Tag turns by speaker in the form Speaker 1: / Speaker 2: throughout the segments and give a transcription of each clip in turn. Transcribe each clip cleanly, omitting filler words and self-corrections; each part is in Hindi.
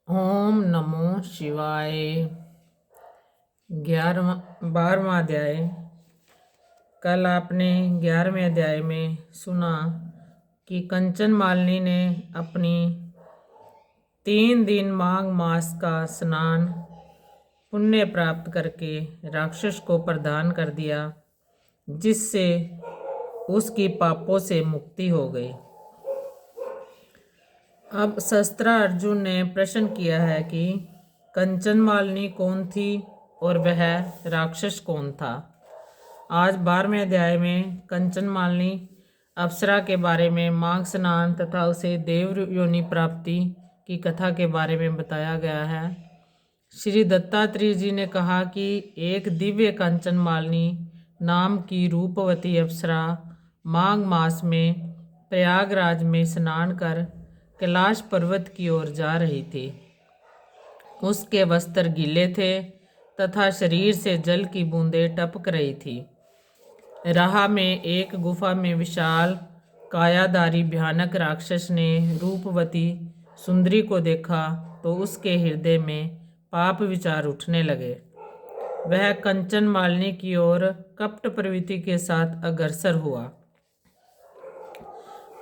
Speaker 1: ओम नमो शिवाय। 12वां अध्याय। कल आपने 11वें अध्याय में सुना कि कंचन मालिनी ने अपनी 3 दिन माघ मास का स्नान पुण्य प्राप्त करके राक्षस को प्रदान कर दिया, जिससे उसकी पापों से मुक्ति हो गई। अब शस्त्रा अर्जुन ने प्रश्न किया है कि कंचन मालिनी कौन थी और वह राक्षस कौन था। आज 12वें अध्याय में कंचन मालिनी अप्सरा के बारे में, माघ स्नान तथा उसे देव योनि प्राप्ति की कथा के बारे में बताया गया है। श्री दत्तात्रेय जी ने कहा कि एक दिव्य कंचन मालिनी नाम की रूपवती अप्सरा माघ मास में प्रयागराज में स्नान कर कैलाश पर्वत की ओर जा रही थी। उसके वस्त्र गीले थे तथा शरीर से जल की बूंदें टपक रही थी। राह में एक गुफा में विशाल कायाधारी भयानक राक्षस ने रूपवती सुंदरी को देखा तो उसके हृदय में पाप विचार उठने लगे। वह कंचन मालिनी की ओर कपट प्रवृत्ति के साथ अग्रसर हुआ।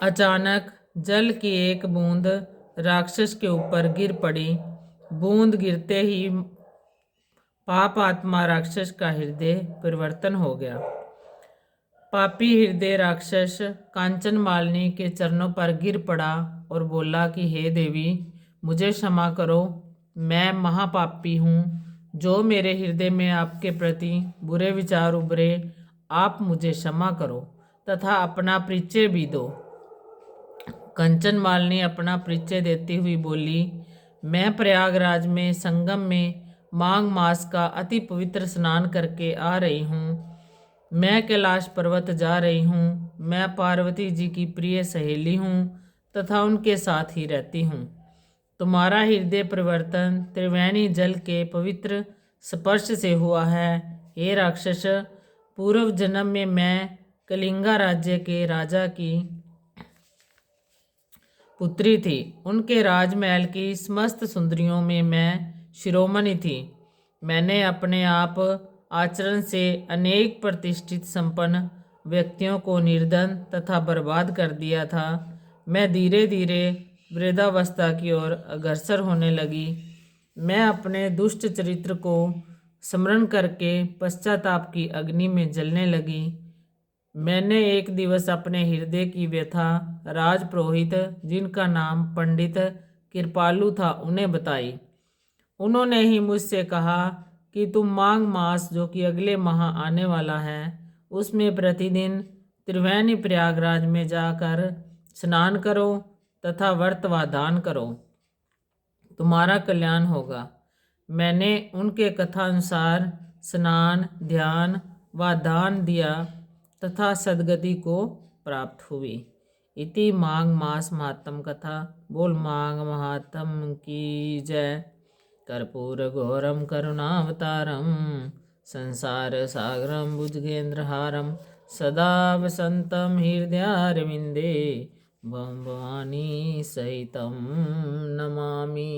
Speaker 1: अचानक जल की एक बूंद राक्षस के ऊपर गिर पड़ी। बूंद गिरते ही पाप आत्मा राक्षस का हृदय परिवर्तन हो गया। पापी हृदय राक्षस कांचन मालिनी के चरणों पर गिर पड़ा और बोला कि हे देवी, मुझे क्षमा करो, मैं महापापी हूँ। जो मेरे हृदय में आपके प्रति बुरे विचार उभरे, आप मुझे क्षमा करो तथा अपना परिचय भी दो। कंचन मालिनी अपना परिचय देती हुई बोली, मैं प्रयागराज में संगम में माघ मास का अति पवित्र स्नान करके आ रही हूँ। मैं कैलाश पर्वत जा रही हूँ। मैं पार्वती जी की प्रिय सहेली हूँ तथा उनके साथ ही रहती हूँ। तुम्हारा हृदय परिवर्तन त्रिवेणी जल के पवित्र स्पर्श से हुआ है। हे राक्षस, पूर्व जन्म में मैं कलिंगा राज्य के राजा की पुत्री थी। उनके राजमहल की समस्त सुंदरियों में मैं शिरोमणि थी। मैंने अपने आप आचरण से अनेक प्रतिष्ठित संपन्न व्यक्तियों को निर्धन तथा बर्बाद कर दिया था। मैं धीरे धीरे वृद्धावस्था की ओर अग्रसर होने लगी। मैं अपने दुष्ट चरित्र को स्मरण करके पश्चाताप की अग्नि में जलने लगी। मैंने एक दिवस अपने हृदय की व्यथा राजपुरोहित, जिनका नाम पंडित कृपालु था, उन्हें बताई। उन्होंने ही मुझसे कहा कि तुम माघ मास, जो कि अगले माह आने वाला है, उसमें प्रतिदिन त्रिवेणी प्रयागराज में जाकर स्नान करो तथा व्रत व दान करो, तुम्हारा कल्याण होगा। मैंने उनके कथा अनुसार स्नान, ध्यान व दान दिया तथा सदगति को प्राप्त हुई। इति माघ मास महात्म कथा। बोल माघ महात्म की जय। कर्पूर घोरम करुणावतारम संसार सागरम भुजगेन्द्रहारम सदा वसंतम हृदयारविंदे भवानी सहितम नमामि।